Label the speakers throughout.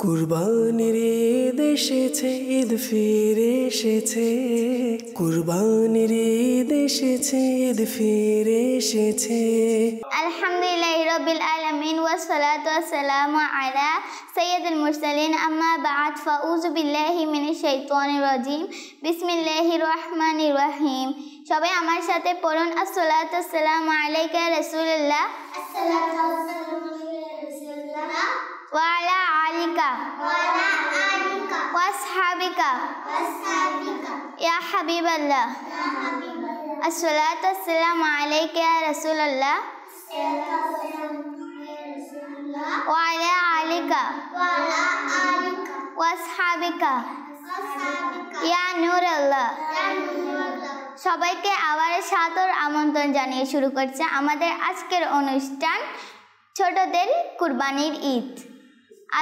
Speaker 1: কুরবানির ঈদ এসেছে, ঈদ ফিরে এসেছে। কুরবানির ঈদ এসেছে, ঈদ ফিরে এসেছে।
Speaker 2: আলহামদুলিল্লাহি রাব্বিল আলামিন ওয়া সালাতু ওয়া সালামু আলা সাইয়্যিদিল মুরসালিন আম্মা বা'দ ফাউযু বিল্লাহি মিনাশ শাইতানির রাজিম বিসমিল্লাহির রহমানির রহিম। সবাই আমার সাথে পড়ুন, আসসালাতু ওয়াসসালামু আলাইকা রাসূলুল্লাহ আসসালাতু ওয়াসসালামু আলাইকা রাসূলুল্লাহ ওয়া আলা আলিকা ওয়া আসহাবিকা ইয়া হাবিবাল্লাহ আসসালাতু ওয়াসসালামু আলাইকা ইয়া রাসূলুল্লাহ ওয়া আলা আলিকা ওয়া আসহাবিকা ইয়া নূরাল্লাহ। সবাইকে আবার সাদর আমন্ত্রণ জানিয়ে শুরু করছে আমাদের আজকের অনুষ্ঠান, ছোটদের কুরবানির ঈদ।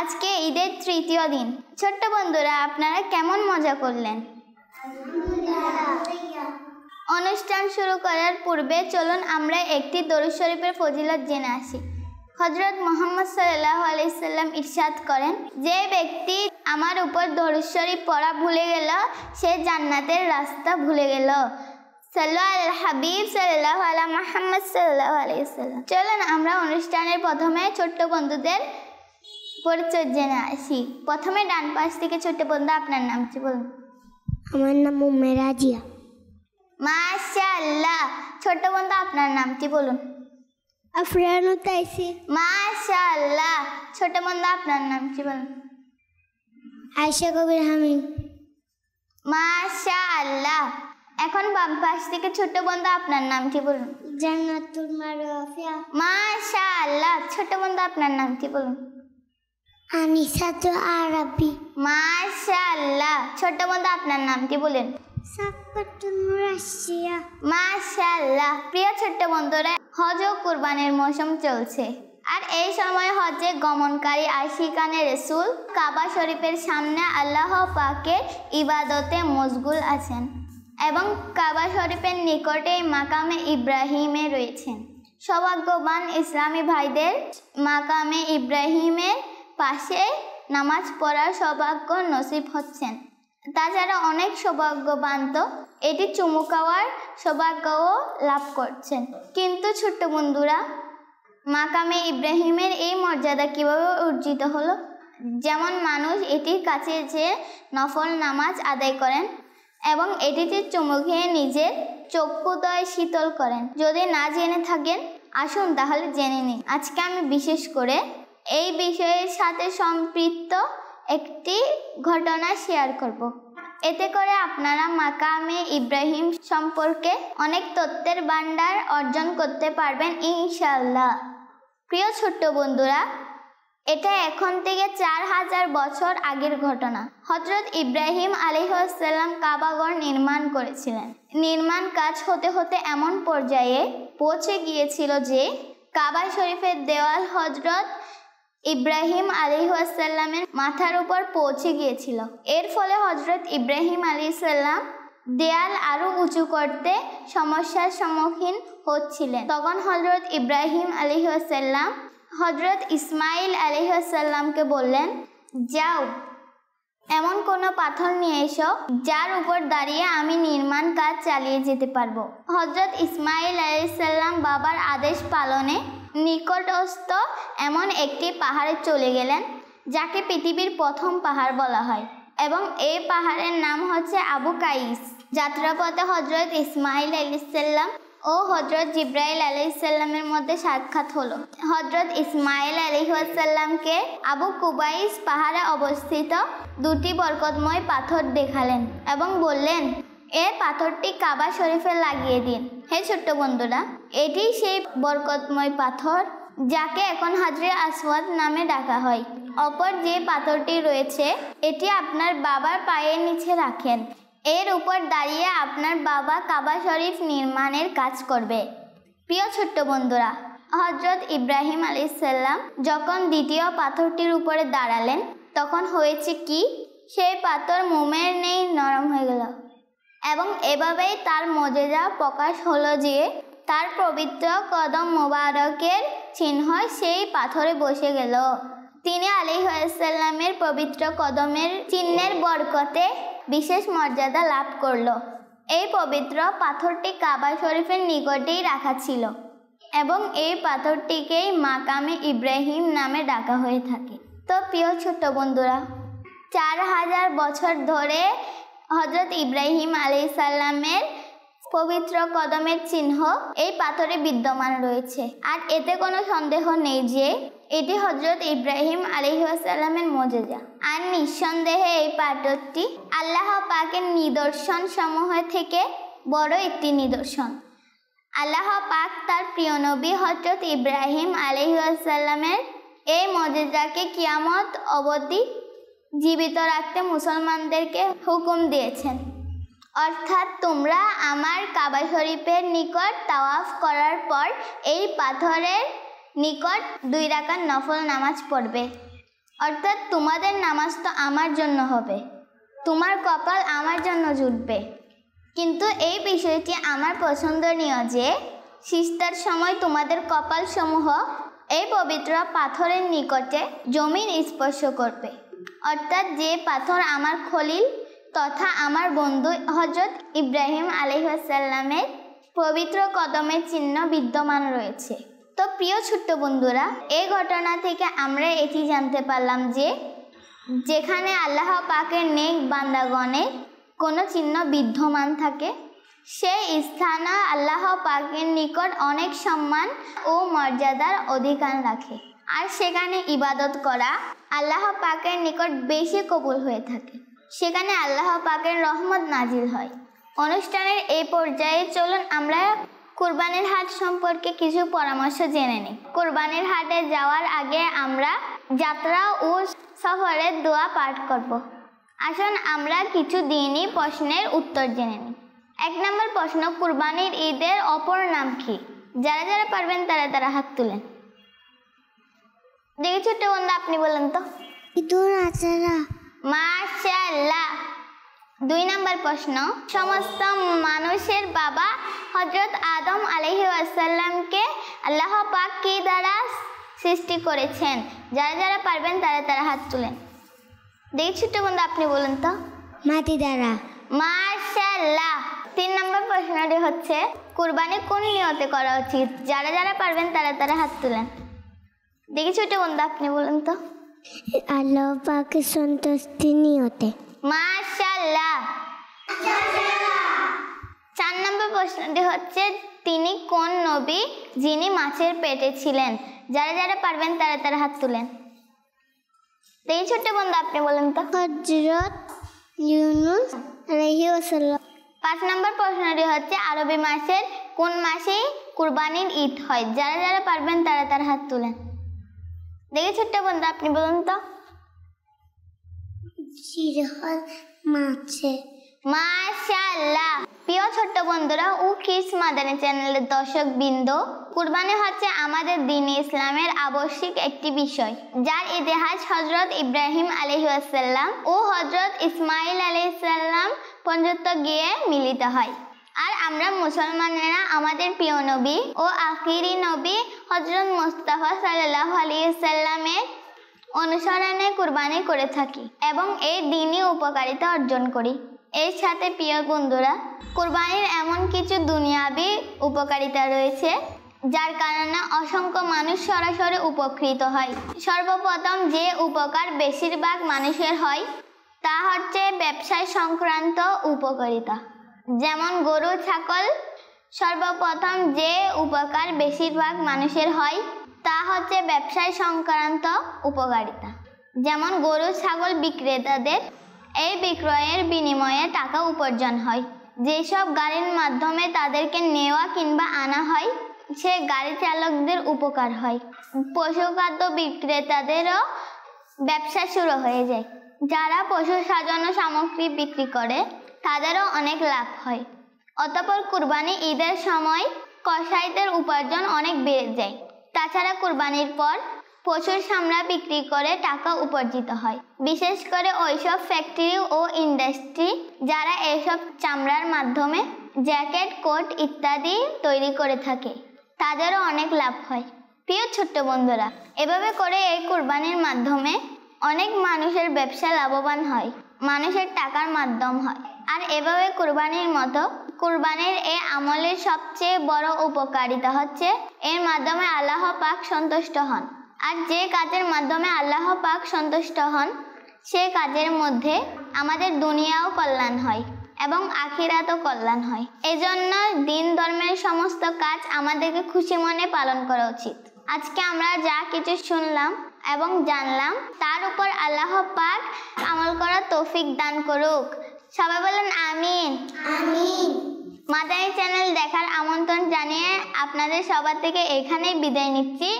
Speaker 2: আজকে ঈদের তৃতীয় দিন। ছোট্ট বন্ধুরা, আপনারা কেমন মজা করলেন? অনুষ্ঠান শুরু করার পূর্বে চলুন আমরা একটি দরুদ শরীফের ফজিলত জেনে আসি। হযরত মুহাম্মদ সাল্লাল্লাহু আলাইহি সাল্লাম ইরশাদ করেন, যে ব্যক্তি আমার উপর দরুদ শরীফ পড়া ভুলে গেল সে জান্নাতের রাস্তা ভুলে গেল। সাল্লাল্লাহু আলাল হাবিব সাল্লাল্লাহু আলা মুহাম্মদ সাল্লাল্লাহু আলাইহি সাল্লাম। চলুন আমরা অনুষ্ঠানের প্রথমে ছোট্ট বন্ধুদের পরিচয় জেনে আসি। প্রথমে ডান পাশ থেকে ছোট্ট বন্ধু, আপনার নাম কি বলুন?
Speaker 3: আমার নাম উম্মে রাজিয়া।
Speaker 2: মাশাআল্লাহ। ছোট্ট বন্ধু, আপনার নাম কি বলুন?
Speaker 3: আফরানু তাইসির।
Speaker 2: মাশাআল্লাহ। ছোট বন্ধু, আপনার নাম কি বলুন?
Speaker 3: আয়েশা কবির হামিদ।
Speaker 2: মাশাআল্লাহ। এখন বাম পাশ থেকে ছোট বন্ধু, আপনার নাম কি বলুন?
Speaker 3: জান্নাতুল মারাফিয়া।
Speaker 2: মাশাআল্লাহ। ছোট বন্ধু, আপনার নাম কি বলুন?
Speaker 3: আনিসাতু আরাবি।
Speaker 2: মাশাআল্লাহ। ছোট বন্ধু, আপনার নাম কি বলেন?
Speaker 3: সাফাতুন রাশিয়া।
Speaker 2: মাশাআল্লাহ। প্রিয় ছোট্ট বন্ধুরা, হজ ও কুরবানির মৌসুম চলছে, আর এই সময় হজে গমনকারী আশিকানে রাসূল কাবা শরীফের সামনে আল্লাহ পাকের ইবাদতে মশগুল আছেন এবং কাবা শরীফের নিকটেই মাকামে ইব্রাহিমে রয়েছেন। সৌভাগ্যবান ইসলামী ভাইদের মাকামে ইব্রাহিমের পাশে নামাজ পড়ার সৌভাগ্য নসিব হচ্ছেন। তাছাড়া অনেক সৌভাগ্যবান তো এটি চুমু খাওয়ার সৌভাগ্যও লাভ করছেন। কিন্তু ছোট্ট বন্ধুরা, মাকামে ইব্রাহিমের এই মর্যাদা কিভাবে অর্জিত হলো? যেমন মানুষ এটির কাছে যে নফল নামাজ আদায় করেন এবং এটিতে চুমু খেয়ে নিজের চক্ষুদয় শীতল করেন। যদি না জেনে থাকেন, আসুন তাহলে জেনে নিন। আজকে আমি বিশেষ করে এই বিষয়ের সাথে সম্পৃক্ত একটি ঘটনা শেয়ার করব। এতে করে আপনারা মাকামে ইব্রাহিম সম্পর্কে অনেক তথ্যের ভান্ডার অর্জন করতে পারবেন ইনশাআল্লাহ। প্রিয় ছোট্ট বন্ধুরা, এটা এখন থেকে 4000 বছর আগের ঘটনা। হযরত ইব্রাহিম আলাইহিস সালাম কাবাঘর নির্মাণ করেছিলেন। নির্মাণ কাজ হতে হতে এমন পর্যায়ে পৌঁছে গিয়েছিল যে কাবা শরীফের দেওয়াল হযরত ইব্রাহিম আলাইহিস সালামের মাথার উপর পৌঁছে গিয়েছিল। এর ফলে হযরত ইব্রাহিম আলাইহিস সালাম দেয়াল আরো উঁচু করতে সমস্যার সম্মুখীন হচ্ছিলেন। তখন হযরত ইব্রাহিম আলাইহিস সালাম হযরত ইসমাইল আলাইহিস সালামকে বললেন, যাও এমন কোনো পাথর নিয়ে এসো যার উপর দাঁড়িয়ে আমি নির্মাণ কাজ চালিয়ে যেতে পারবো। হযরত ইসমাইল আলাইহিস সালাম বাবার আদেশ পালনে নিকটস্থ এমন একটি পাহাড়ে চলে গেলেন, যাকে পৃথিবীর প্রথম পাহাড় বলা হয় এবং এই পাহাড়ের নাম হচ্ছে আবু কাইস। যাত্রাপথে হযরত ইসমাইল আলাইহিস সালাম ও হযরত জিবরাইল আলাইহিস সালামের মধ্যে সাক্ষাৎ হলো। হযরত ইসমাইল আলাইহিস সালামকে আবু কুবাইস পাহাড়ে অবস্থিত দুটি বরকতময় পাথর দেখালেন এবং বললেন, এই পাথরটি কাবা শরীফে লাগিয়ে দিন। হে ছোট্ট বন্ধুরা, এটি সেই বরকতময় পাথর যাকে এখন হাজরে আসওয়াদ নামে ডাকা হয়। অপর যে পাথরটি রয়েছে এটি আপনার বাবার পায়ের নিচে রাখেন। এর উপর দাঁড়িয়ে আপনার বাবা কাবা শরীফ নির্মাণের কাজ করবে। প্রিয় ছোট্ট বন্ধুরা, হযরত ইব্রাহিম আলাইহিস সালাম যখন দ্বিতীয় পাথরটির উপরে দাঁড়ালেন, তখন হয়েছে কি, সেই পাথর মোমের নেই নরম হয়ে গেল এবং এভাবেই তার মুজিজা প্রকাশ হলো যে তার পবিত্র কদম মোবারকের চিহ্ন সেই পাথরে বসে গেল। তিনি আলাইহিসসালামের পবিত্র কদমের চিহ্নের বরকতে বিশেষ মর্যাদা লাভ করল। এই পবিত্র পাথরটি কাবা শরীফের নিকটেই রাখা ছিল এবং এই পাথরটিকেই মাকামে ইব্রাহিম নামে ডাকা হয়ে থাকে। তো প্রিয় ছোট্ট বন্ধুরা, 4000 বছর ধরে হযরত ইব্রাহিম আলাইহিসসালামের পবিত্র কদমের চিহ্ন এই পাথরে বিদ্যমান রয়েছে। আর এতে কোনো সন্দেহ নেই যে এটি হযরত ইব্রাহিম আলাইহিসসালামের মুজিজা। আর নিঃসন্দেহে এই পাথরটি আল্লাহ পাকের নিদর্শন সমূহ থেকে বড় একটি নিদর্শন। আল্লাহ পাক তার প্রিয় নবী হযরত ইব্রাহিম আলাইহিসসালামের এই মুজিজাকে কিয়ামত অবধি জীবিত রাখতে মুসলমানদেরকে হুকুম দিয়েছেন। অর্থাৎ তোমরা আমার কাবা শরীফের নিকট তাওয়াফ করার পর এই পাথরের নিকট 2 রাকাত নফল নামাজ পড়বে। অর্থাৎ তোমাদের নামাজ তো আমার জন্য হবে, তোমার কপাল আমার জন্য জুটবে। কিন্তু এই বিষয়টি আমার পছন্দনীয় যে সিজদার সময় তোমাদের কপালসমূহ এই পবিত্র পাথরের নিকটে জমিন স্পর্শ করবে। অর্থাৎ যে পাথর আমার খলিল তথা আমার বন্ধু হযরত ইব্রাহিম আলাইহিসসালামের পবিত্র কদমের চিহ্ন বিদ্যমান রয়েছে। তো প্রিয় ছোট্ট বন্ধুরা, এই ঘটনা থেকে আমরা এটি জানতে পারলাম যে যেখানে আল্লাহ পাকের নেক বান্দাগণের কোনো চিহ্ন বিদ্যমান থাকে সেই স্থানে আল্লাহ পাকের নিকট অনেক সম্মান ও মর্যাদার অধিকার রাখে। আর সেখানে ইবাদত করা আল্লাহ পাকের নিকট বেশি কবুল হয়ে থাকে, সেখানে আল্লাহ পাকের রহমত নাজিল হয়। অনুষ্ঠানের এই পর্যায়ে চলুন আমরা কুরবানির হাট সম্পর্কে কিছু পরামর্শ জেনে নিই। কুরবানির হাটে যাওয়ার আগে আমরা যাত্রা ও সফরের দোয়া পাঠ করব। আসুন আমরা কিছু দিনই প্রশ্নের উত্তর জেনে নিই। 1 নম্বর প্রশ্ন, কুরবানির ঈদের অপর নাম কি? যারা যারা পারবেন তারা হাত তুলেন। দেখি ছোট্ট বন্ধু, আপনি বলেন তো।
Speaker 3: ঈদুল আজহা।
Speaker 2: মাশাআল্লাহ। 2 নম্বর প্রশ্ন, সমস্ত মানুষের বাবা হযরত আদম আলাইহিসসালামকে আল্লাহ পাক কি দ্বারা সৃষ্টি করেছেন? যারা যারা পারবেন তারা হাত তুলেন। দেখি ছোট্ট বন্ধু, আপনি বলেন তো।
Speaker 3: মাটি দ্বারা।
Speaker 2: মাশাআল্লাহ। 3 নম্বর প্রশ্নটি হচ্ছে, কুরবানি কোন নিয়তে করা উচিত? যারা যারা পারবেন তারা হাত তুলেন। দেখি ছোট্ট বন্ধু, আপনি বলেন তো।
Speaker 3: আল্লাহ পাকের সন্তুষ্টি নিয়তে।
Speaker 2: মাশাআল্লাহ। 4 নম্বর প্রশ্নটি হচ্ছে, তিনি কোন নবী যিনি মাছের পেটে ছিলেন? যারা যারা পারবেন তারা হাত তুলেন। দেখি ছোট্ট বন্ধু, আপনি বলেন তো।
Speaker 3: হযরত ইউনূস আলাইহিস সালাম।
Speaker 2: 5 নম্বর প্রশ্নটি হচ্ছে, আরবি মাসের কোন মাসে কুরবানির ঈদ হয়? যারা যারা পারবেন তারা হাত তুলেন। দেখি ছোট্ট বন্ধু, আপনি বলুন তো।
Speaker 3: জিলহজ মাসে।
Speaker 2: মাশাআল্লাহ। প্রিয় ছোট্ট বন্ধুরা ও কিডস মাদানী চ্যানেলের দর্শক বৃন্দ, কুরবানি হচ্ছে আমাদের দ্বীন ইসলামের আবশ্যিক একটি বিষয়, যার ইতিহাস হযরত ইব্রাহিম আলাইহিসসালাম ও হযরত ইসমাইল আলাইহিসসালাম পর্যন্ত গিয়ে মিলিত হয়। আর আমরা মুসলমানেরা আমাদের প্রিয় নবী ও আখিরি নবী হযরত মুস্তাফা সাল্লাল্লাহু আলাইহি সাল্লামের অনুসরণে কুরবানি করে থাকি এবং এই দ্বীনি উপকারিতা অর্জন করি। এর সাথে প্রিয় বন্ধুরা, কুরবানির এমন কিছু দুনিয়াবি উপকারিতা রয়েছে যার কারণে অসংখ্য মানুষ সরাসরি উপকৃত হয়। সর্বপ্রথম যে উপকার বেশিরভাগ মানুষের হয় তা হচ্ছে ব্যবসায় সংক্রান্ত উপকারিতা। যেমন গরু ছাগল, সর্বপ্রথম যে উপকার বেশিরভাগ মানুষের হয় তা হচ্ছে ব্যবসায় সংক্রান্ত উপকারিতা। যেমন গরু ছাগল বিক্রেতাদের এই বিক্রয়ের বিনিময়ে টাকা উপার্জন হয়। যেসব গাড়ির মাধ্যমে তাদেরকে নেওয়া কিংবা আনা হয় সে গাড়ি চালকদের উপকার হয়। পশুখাদ্য বিক্রেতাদেরও ব্যবসা শুরু হয়ে যায়। যারা পশু সাজানো সামগ্রী বিক্রি করে তাদেরও অনেক লাভ হয়। অতঃপর কুরবানি ঈদের সময় কসাইদের উপার্জন অনেক বেড়ে যায়। তাছাড়া কুরবানির পর পশুর চামড়া বিক্রি করে টাকা উপার্জিত হয়। বিশেষ করে ওইসব ফ্যাক্টরি ও ইন্ডাস্ট্রি যারা এইসব চামড়ার মাধ্যমে জ্যাকেট, কোট ইত্যাদি তৈরি করে থাকে তাদেরও অনেক লাভ হয়। প্রিয় ছোট্ট বন্ধুরা, এভাবে করে এই কুরবানির মাধ্যমে অনেক মানুষের ব্যবসা লাভবান হয়, মানুষের টাকার মাধ্যম হয়। আর এভাবে কুরবানির মতো কুরবানির এই আমলের সবচেয়ে বড় উপকারিতা হচ্ছে এর মাধ্যমে আল্লাহ পাক সন্তুষ্ট হন। আর যে কাজের মাধ্যমে আল্লাহ পাক সন্তুষ্ট হন সে কাজের মধ্যে আমাদের দুনিয়াও কল্যাণ হয় এবং আখিরাতও কল্যাণ হয়। এজন্য দিন ধর্মের সমস্ত কাজ আমাদেরকে খুশি মনে পালন করা উচিত। আজকে আমরা যা কিছু শুনলাম এবং জানলাম তার উপর আল্লাহ পাক আমল করার তৌফিক দান করুক। সবাই বলেন আমিন।
Speaker 3: আমিন।
Speaker 2: মাদানী চ্যানেল দেখার আমন্ত্রণ জানিয়ে আপনাদের সবার থেকে এখানেই বিদায় নিচ্ছি।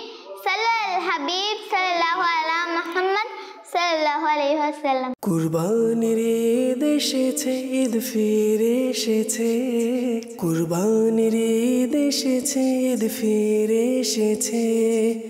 Speaker 2: সাল্লাল্লাহু হাবিব সাল্লাল্লাহু আলা মুহাম্মদ সাল্লাল্লাহু আলাইহি ওয়াসাল্লাম।
Speaker 1: কুরবানির ঈদ এসেছে, ঈদ ফিরে এসেছে। কুরবানির ঈদ এসেছে, ঈদ ফিরে এসেছে।